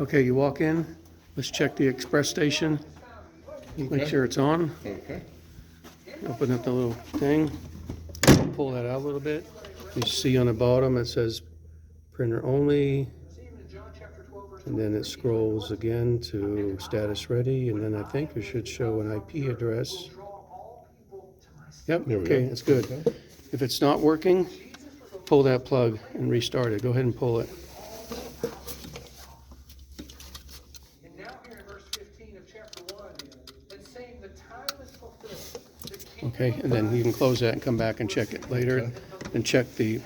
Okay, you walk in, let's check the express station, make sure it's on. Okay. Open up the little thing, pull that out a little bit. You see on the bottom it says printer only, and then it scrolls again to status ready, and then I think it should show an IP address. Yep, There we okay, go. that's good. Okay. If it's not working, pull that plug and restart it. Go ahead and pull it. And now here in verse 15 of chapter 1, it's saying the time is fulfilled. Okay, and then you can close that and come back and check it later. Okay. And check the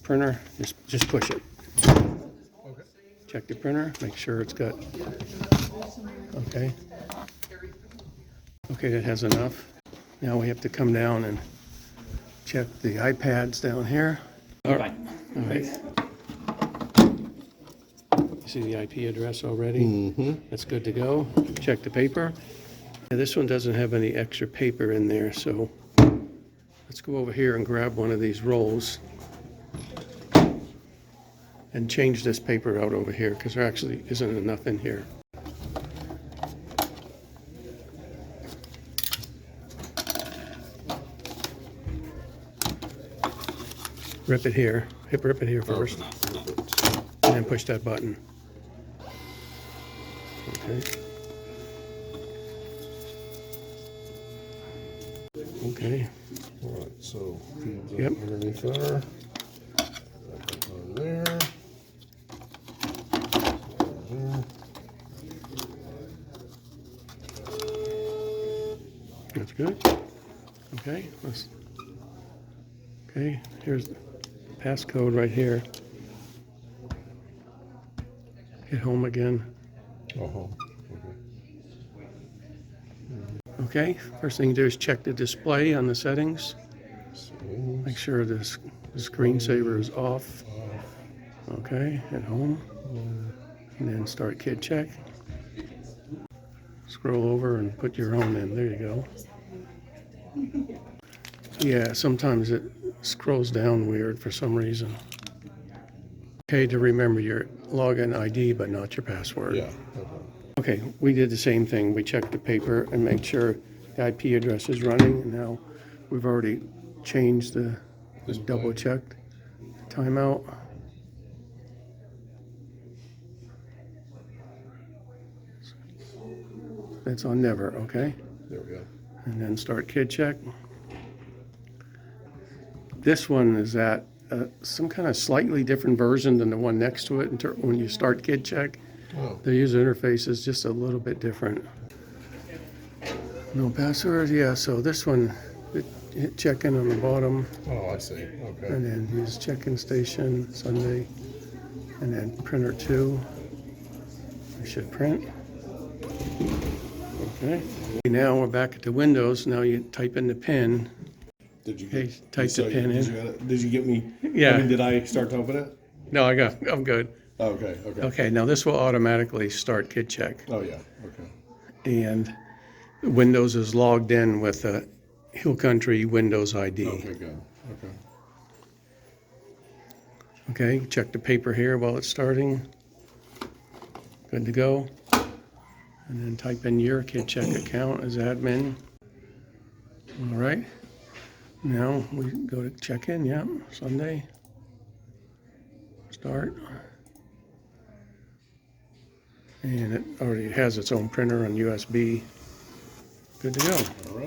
printer, just push it. Okay. Check the printer, make sure it's got, okay. Okay, that has enough. Now we have to come down and check the iPads down here. All right. All right. You see the IP address already? Mm-hmm. That's good to go. Check the paper. Now, this one doesn't have any extra paper in there, so let's go over here and grab one of these rolls and change this paper out over here, because there actually isn't enough in here. Rip it here. Rip it here first, and then push that button. Okay. Okay. All right, so Yep. underneath there. On there. There. That's good. Okay. Okay. Here's the passcode right here. Hit home again. Uh-huh. Okay. First thing you do is check the display on the settings. Okay. Make sure the screensaver is off. Okay. Hit home. And then start KidCheck. Scroll over and put your own in. There you go. Yeah, sometimes it scrolls down weird for some reason. Okay, to remember your login ID, but not your password. Yeah. Okay, we did the same thing. We checked the paper and made sure the IP address is running. And now we've already changed the double checked timeout. It's on never, okay? There we go. And then start KidCheck. This one is at some kind of slightly different version than the one next to it when you start KidCheck. Oh. The user interface is just a little bit different. No password, yeah, so this one, hit check-in on the bottom, Oh, I see. Okay. and then use check-in station Sunday, and then printer 2. We should print. Okay. Now we're back at the Windows. Now you type in the PIN. Did you Okay, get, type the PIN in. Did you get me? Yeah. I mean, did I start to open it? No, I'm good. Oh, okay. Okay. Okay, now this will automatically start KidCheck. Oh, yeah. Okay. And Windows is logged in with a Hill Country Windows ID. Okay, good. Okay. Okay, check the paper here while it's starting. Good to go. And then type in your KidCheck account as admin. All right. Now we go to check-in, yeah, Sunday. Start. And it already has its own printer on USB. Good to go. All right.